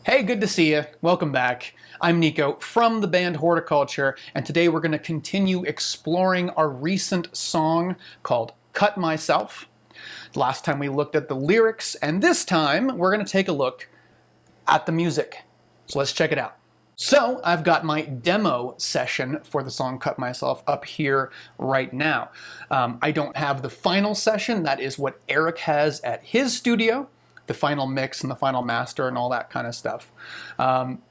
Hey, good to see you. Welcome back. I'm Nico from the band Whorticulture, and today we're going to continue exploring our recent song called Cut Myself. Last time we looked at the lyrics, and this time we're going to take a look at the music. So let's check it out. So I've got my demo session for the song Cut Myself up here right now. I don't have the final session. That is what Eric has at his studio. The final mix and the final master and all that kind of stuff.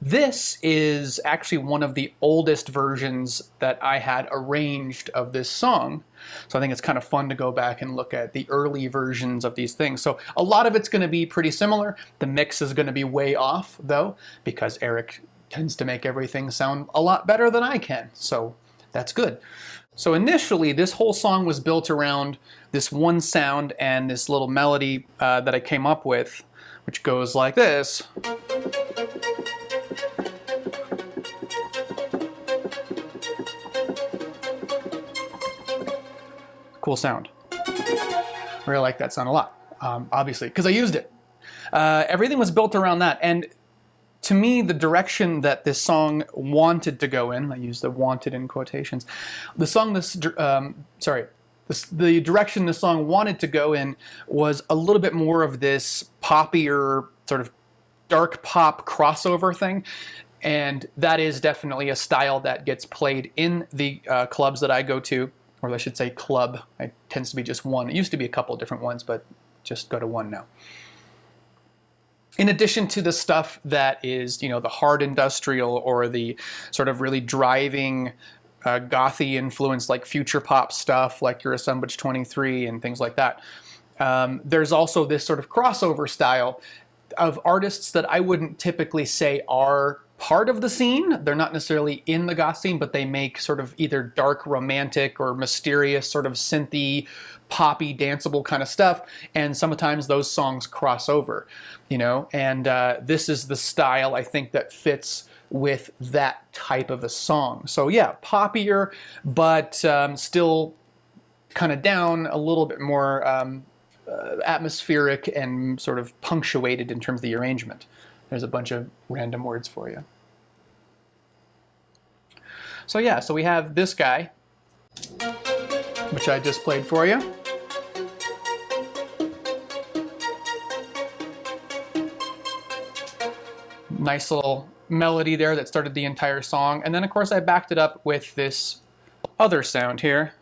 This is actually one of the oldest versions that I had arranged of this song. So I think it's kind of fun to go back and look at the early versions of these things. So a lot of it's going to be pretty similar. The mix is going to be way off though, because Eric tends to make everything sound a lot better than I can. So that's good. So initially, this whole song was built around this one sound and this little melody that I came up with, which goes like this. Cool sound. I really like that sound a lot, obviously, because I used it. Everything was built around that, and to me, the direction that this song wanted to go in, I use the wanted in quotations, the direction the song wanted to go in was a little bit more of this poppier, sort of dark pop crossover thing. And that is definitely a style that gets played in the clubs that I go to, or I should say club. It tends to be just one. It used to be a couple different ones, but just go to one now. In addition to the stuff that is, you know, the hard industrial or the sort of really driving gothy influence like futurepop stuff like your Assemblage 23 and things like that, there's also this sort of crossover style of artists that I wouldn't typically say are part of the scene. They're not necessarily in the goth scene, but they make sort of either dark romantic or mysterious sort of synthy, poppy, danceable kind of stuff, and sometimes those songs cross over, you know, and this is the style I think that fits with that type of a song. So yeah, poppier, but still kind of down, a little bit more atmospheric and sort of punctuated in terms of the arrangement. There's a bunch of random words for you. So yeah, so we have this guy, which I just played for you. Nice little melody there that started the entire song. And then of course I backed it up with this other sound here.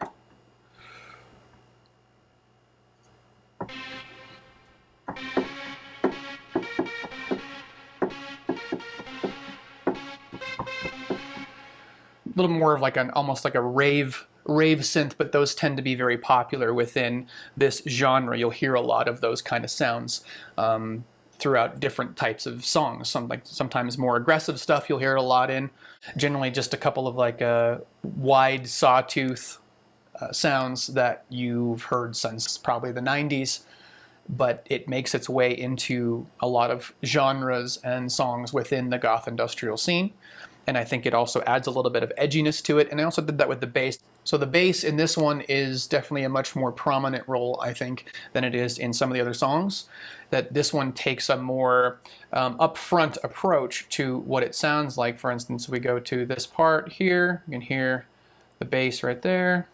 A little more of like an almost like a rave synth, but those tend to be very popular within this genre. You'll hear a lot of those kind of sounds throughout different types of songs. Sometimes more aggressive stuff you'll hear it a lot in. Generally just a couple of like wide sawtooth sounds that you've heard since probably the 90s, but it makes its way into a lot of genres and songs within the goth industrial scene. And I think it also adds a little bit of edginess to it. And I also did that with the bass. So the bass in this one is definitely a much more prominent role, I think, than it is in some of the other songs. That this one takes a more upfront approach to what it sounds like. For instance, we go to this part here. You can hear the bass right there.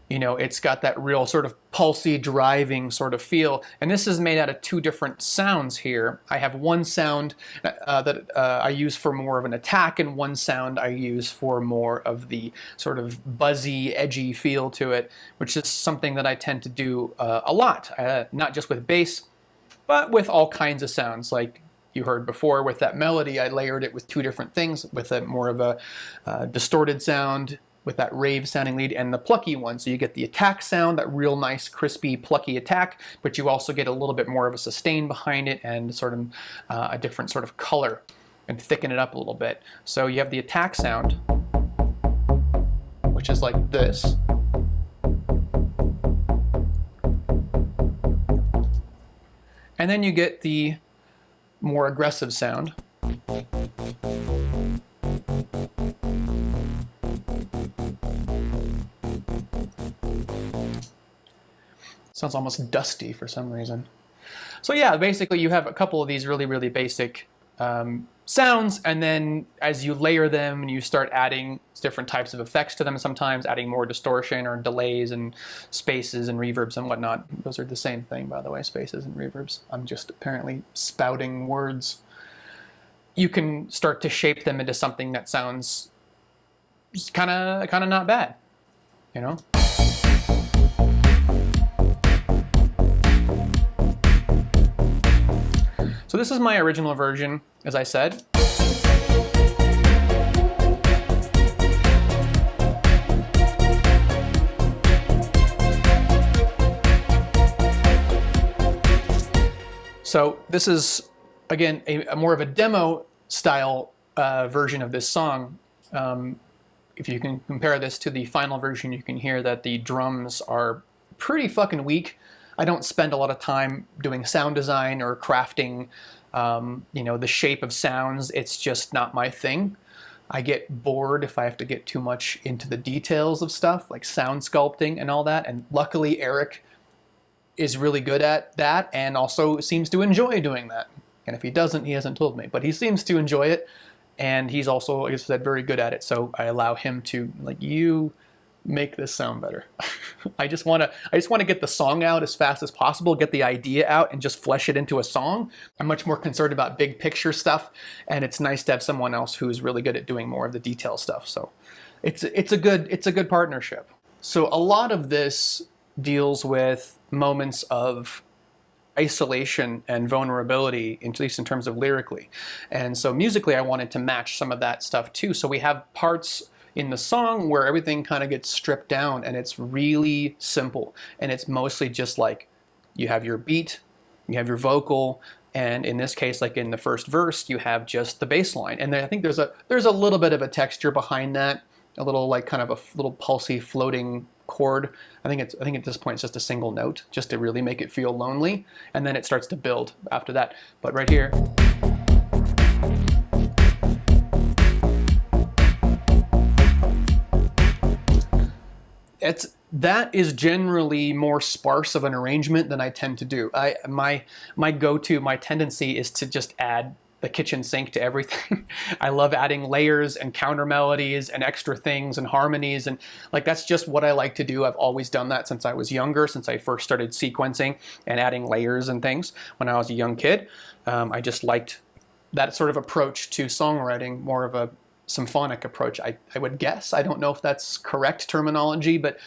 You know, it's got that real sort of pulsy, driving sort of feel. And this is made out of two different sounds here. I have one sound that I use for more of an attack, and one sound I use for more of the sort of buzzy, edgy feel to it, which is something that I tend to do a lot, not just with bass, but with all kinds of sounds. Like you heard before with that melody, I layered it with two different things, with a more of a distorted sound, with that rave sounding lead, and the plucky one. So you get the attack sound, that real nice crispy plucky attack, but you also get a little bit more of a sustain behind it and sort of a different sort of color and thicken it up a little bit. So you have the attack sound, which is like this. And then you get the more aggressive sound. Sounds almost dusty for some reason. So yeah, basically you have a couple of these really, really basic sounds, and then as you layer them and you start adding different types of effects to them, sometimes adding more distortion or delays and spaces and reverbs and whatnot. Those are the same thing, by the way, spaces and reverbs. I'm just apparently spouting words. You can start to shape them into something that sounds kind of not bad, you know? So this is my original version, as I said. So this is, again, a more of a demo style version of this song. If you can compare this to the final version, you can hear that the drums are pretty fucking weak. I don't spend a lot of time doing sound design or crafting, the shape of sounds. It's just not my thing. I get bored if I have to get too much into the details of stuff, like sound sculpting and all that. And luckily, Eric is really good at that and also seems to enjoy doing that. And if he doesn't, he hasn't told me. But he seems to enjoy it, and he's also, like I said, very good at it. So I allow him to, like, you make this sound better. I just want to get the song out as fast as possible, get the idea out, and just flesh it into a song. I'm much more concerned about big picture stuff, and it's nice to have someone else who's really good at doing more of the detail stuff. So it's a good partnership. So a lot of this deals with moments of isolation and vulnerability, at least in terms of lyrically. And so musically, I wanted to match some of that stuff too. So we have parts in the song where everything kind of gets stripped down and it's really simple. And it's mostly just like, you have your beat, you have your vocal, and in this case, like in the first verse, you have just the bass line. And then I think there's a little bit of a texture behind that, a little like kind of a little pulsy floating chord. I think at this point it's just a single note, just to really make it feel lonely, and then it starts to build after that. But right here, that is generally more sparse of an arrangement than I tend to do. My tendency is to just add the kitchen sink to everything. I love adding layers and counter melodies and extra things and harmonies, and like that's just what I like to do. I've always done that since I was younger, since I first started sequencing and adding layers and things when I was a young kid. I just liked that sort of approach to songwriting, more of a symphonic approach, I would guess. I don't know if that's correct terminology, but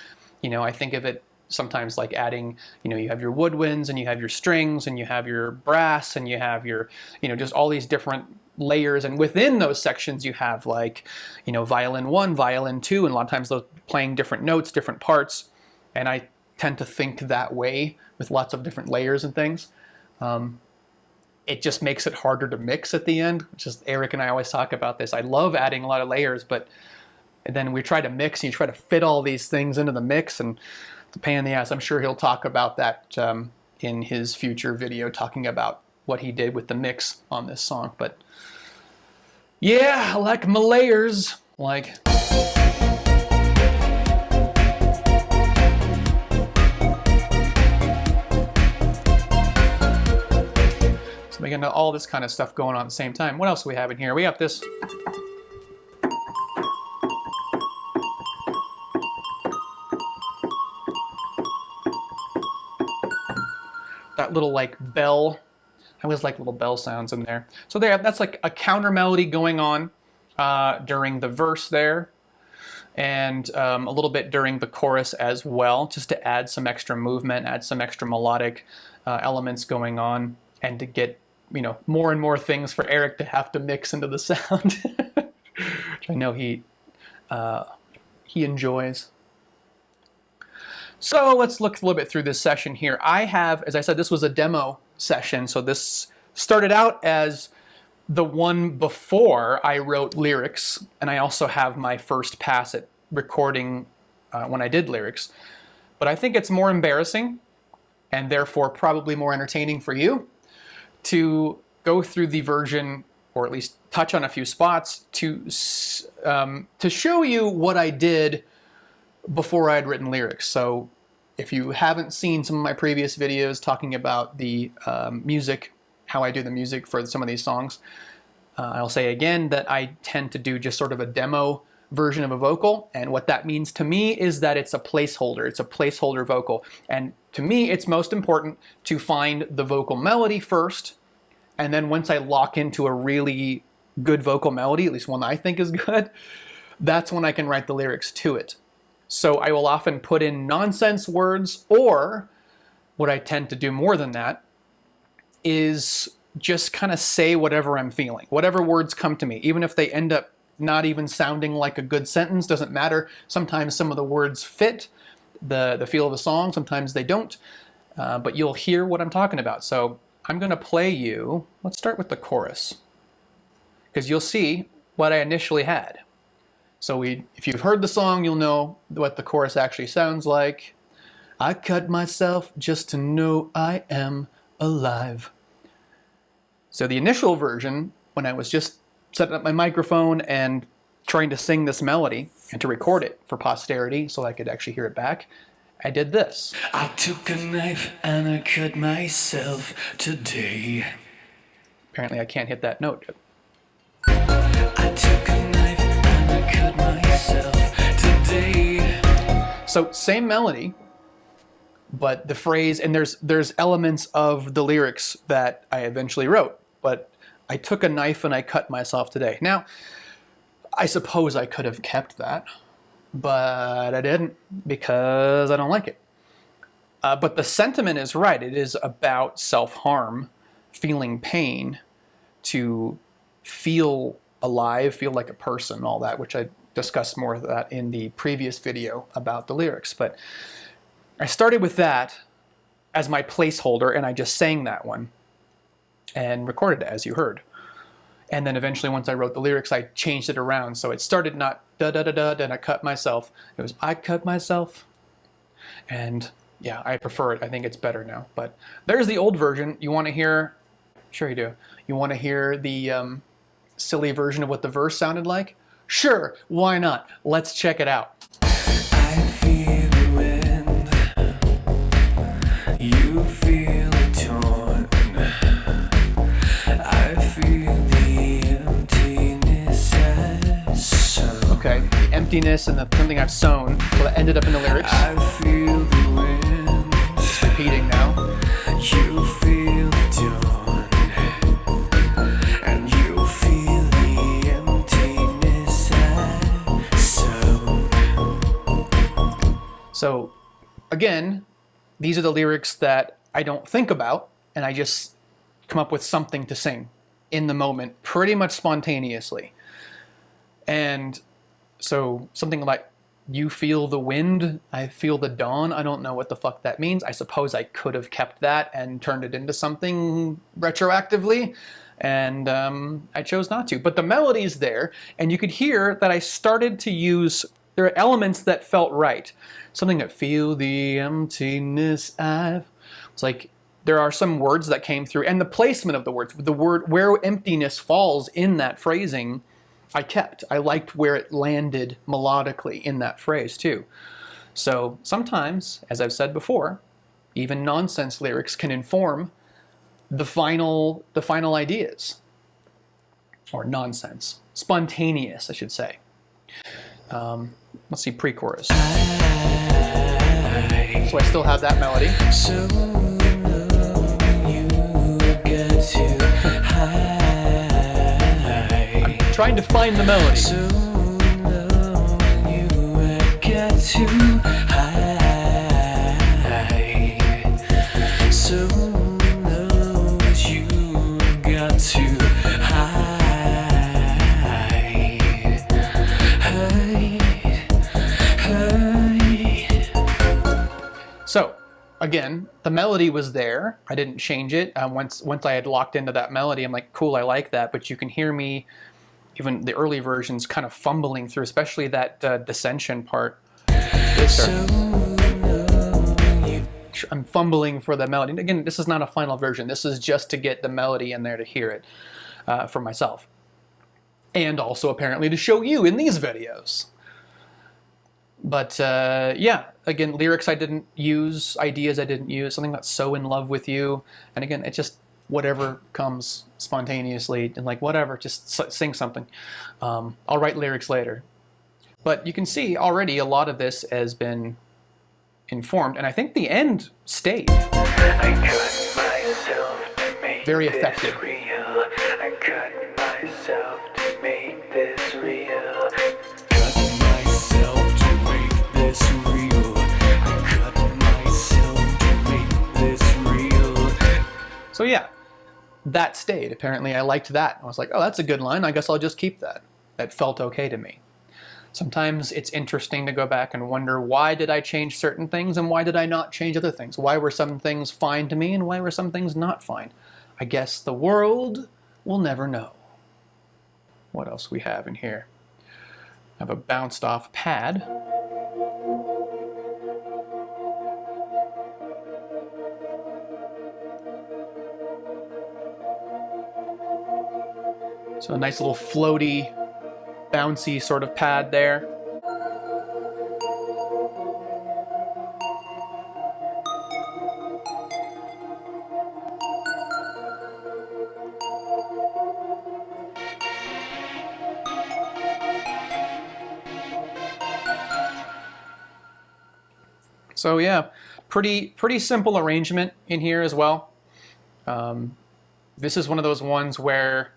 I think of it sometimes like adding, you have your woodwinds and you have your strings and you have your brass and you have your, just all these different layers. And within those sections, you have like, violin 1, violin 2, and a lot of times those playing different notes, different parts. And I tend to think that way with lots of different layers and things. It just makes it harder to mix at the end, which is, Eric and I always talk about this. I love adding a lot of layers, but then we try to mix and you try to fit all these things into the mix, and it's a pain in the ass. I'm sure he'll talk about that in his future video, talking about what he did with the mix on this song. But yeah, I like my layers. Like, so we got all this kind of stuff going on at the same time. What else do we have in here? We got this. That little like bell. I always like little bell sounds in there. So that's like a counter melody going on during the verse there, and a little bit during the chorus as well, just to add some extra movement, add some extra melodic elements going on, and to get more and more things for Eric to have to mix into the sound, which I know he enjoys. So let's look a little bit through this session here. I have, as I said, this was a demo session. So this started out as the one before I wrote lyrics, and I also have my first pass at recording when I did lyrics. But I think it's more embarrassing, and therefore probably more entertaining for you, to go through the version, or at least touch on a few spots, to show you what I did before I had written lyrics. So if you haven't seen some of my previous videos talking about the music, how I do the music for some of these songs, I'll say again that I tend to do just sort of a demo version of a vocal, and what that means to me is that it's a placeholder. It's a placeholder vocal, and to me it's most important to find the vocal melody first, and then once I lock into a really good vocal melody, at least one I think is good, that's when I can write the lyrics to it. So I will often put in nonsense words, or what I tend to do more than that is just kind of say whatever I'm feeling, whatever words come to me, even if they end up not even sounding like a good sentence, doesn't matter. Sometimes some of the words fit the feel of the song, sometimes they don't, but you'll hear what I'm talking about. So I'm going to play you, let's start with the chorus, because you'll see what I initially had. So if you've heard the song, you'll know what the chorus actually sounds like. I cut myself just to know I am alive. So the initial version, when I was just setting up my microphone and trying to sing this melody and to record it for posterity so I could actually hear it back, I did this. I took a knife and I cut myself today. Apparently I can't hit that note. I took a knife and I cut myself today. So same melody, but the phrase, and there's elements of the lyrics that I eventually wrote, but I took a knife and I cut myself today. Now, I suppose I could have kept that, but I didn't because I don't like it. But the sentiment is right. It is about self-harm, feeling pain, to feel alive, feel like a person, all that, which I discussed more of that in the previous video about the lyrics. But I started with that as my placeholder, and I just sang that one and recorded it, as you heard. And then eventually, once I wrote the lyrics, I changed it around. So it started not da-da-da-da, then I cut myself. It was I cut myself. And yeah, I prefer it. I think it's better now. But there's the old version. You want to hear, sure you do. You want to hear the silly version of what the verse sounded like? Sure, why not? Let's check it out. I feel the wind, you feel it torn. I feel the emptiness I've sown. Okay, the emptiness and the something I've sown. So that ended up in the lyrics. I feel the wind, Just repeating now. you feel the dawn, and you feel the emptiness I've sown. So again, these are the lyrics that I don't think about, and I just come up with something to sing in the moment, pretty much spontaneously. And so something like, you feel the wind, I feel the dawn. I don't know what the fuck that means. I suppose I could have kept that and turned it into something retroactively, and I chose not to. But the melody's there, and you could hear that I started to use, there are elements that felt right. Something that feel the emptiness I've, it's like, there are some words that came through, and the placement of the words, the word where emptiness falls in that phrasing, I kept. I liked where it landed melodically in that phrase too. So sometimes, as I've said before, even nonsense lyrics can inform the final ideas, or nonsense, spontaneous, I should say. Let's see, pre-chorus. So I still have that melody. So you get to hide. Trying to find the melody. So you get to hide. So you got to hide. So again, the melody was there. I didn't change it. Once I had locked into that melody, I'm like, cool, I like that. But you can hear me, even the early versions, kind of fumbling through, especially that dissension part. I'm fumbling for the melody. And again, this is not a final version. This is just to get the melody in there to hear it for myself. And also apparently to show you in these videos. But yeah, again, lyrics I didn't use, ideas I didn't use, something that's so in love with you. And again, it's just whatever comes spontaneously and like whatever, just sing something. I'll write lyrics later. But you can see already a lot of this has been informed, and I think the end stayed. I cut myself to make Very this effective. real. I cut myself to make this real. Cut myself to make this real. I cut myself to make this real. So yeah, that stayed. Apparently I liked that. I was like, oh, that's a good line. I guess I'll just keep that. That felt okay to me. Sometimes it's interesting to go back and wonder, why did I change certain things and why did I not change other things? Why were some things fine to me and why were some things not fine? I guess the world will never know. What else we have in here? I have a bounced off pad. So a nice little floaty, bouncy sort of pad there. So yeah, pretty simple arrangement in here as well. This is one of those ones where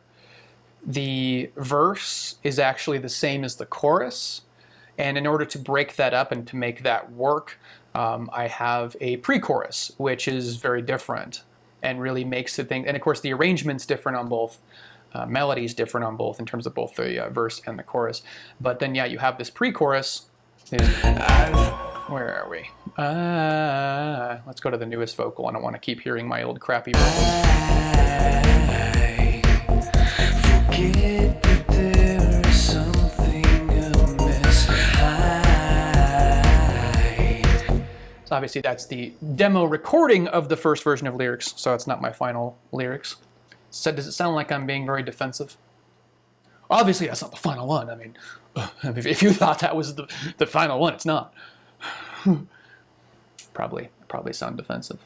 the verse is actually the same as the chorus, and in order to break that up and to make that work, I have a pre-chorus, which is very different and really makes the thing. And of course, the arrangement's different on both. Melody's different on both in terms of both the verse and the chorus. But then yeah, you have this pre-chorus. Where are we? Let's go to the newest vocal. I don't want to keep hearing my old crappy vocals. Forget that there is something amiss. So obviously that's the demo recording of the first version of lyrics, so it's not my final lyrics. So does it sound like I'm being very defensive? Obviously that's not the final one. I mean, if you thought that was the final one, it's not. Probably sound defensive.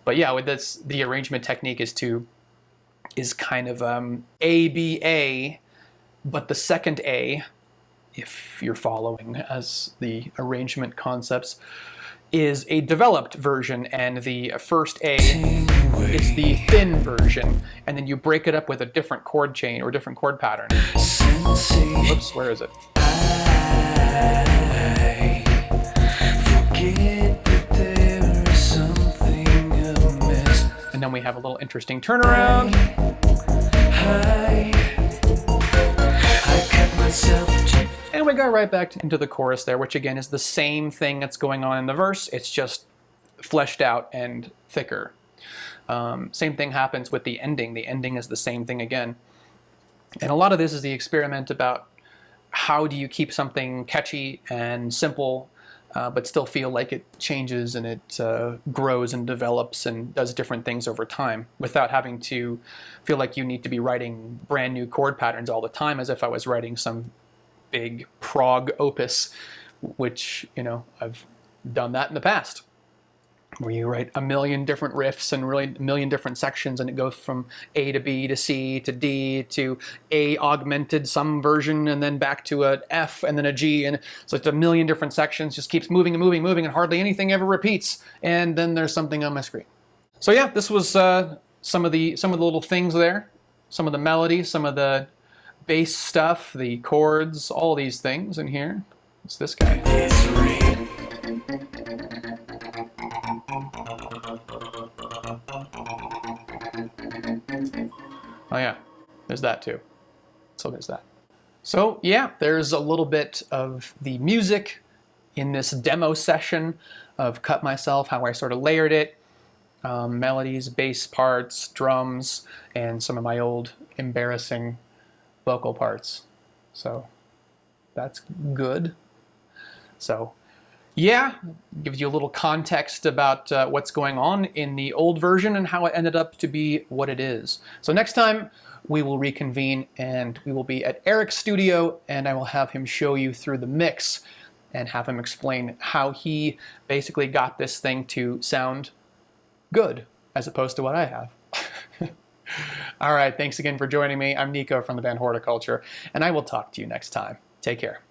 But yeah, with this, the arrangement technique is kind of A, B, A, but the second A, if you're following as the arrangement concepts, is a developed version, and the first A is the thin version, and then you break it up with a different chord chain or different chord pattern. Oops, where is it? And then we have a little interesting turnaround. And we go right back into the chorus there, which again is the same thing that's going on in the verse. It's just fleshed out and thicker. Same thing happens with the ending. The ending is the same thing again. And a lot of this is the experiment about how do you keep something catchy and simple, but still feel like it changes and it grows and develops and does different things over time without having to feel like you need to be writing brand new chord patterns all the time as if I was writing some big prog opus, which, you know, I've done that in the past, where you write a million different riffs and really a million different sections, and it goes from A to B to C to D to A augmented some version, and then back to a F and then a G, and so it's a million different sections, just keeps moving and moving and moving, and hardly anything ever repeats, and then there's something on my screen. So yeah, this was some of the little things there, some of the melody, some of the bass stuff, the chords, all these things in here. It's this guy. Oh yeah, there's that too. So there's that. So yeah, there's a little bit of the music in this demo session of Cut Myself, how I sort of layered it. Melodies, bass parts, drums, and some of my old embarrassing vocal parts. So that's good. So Yeah, gives you a little context about what's going on in the old version and how it ended up to be what it is. So next time we will reconvene and we will be at Eric's studio and I will have him show you through the mix and have him explain how he basically got this thing to sound good as opposed to what I have. All right, thanks again for joining me. I'm Nico from the band Whorticulture, and I will talk to you next time. Take care.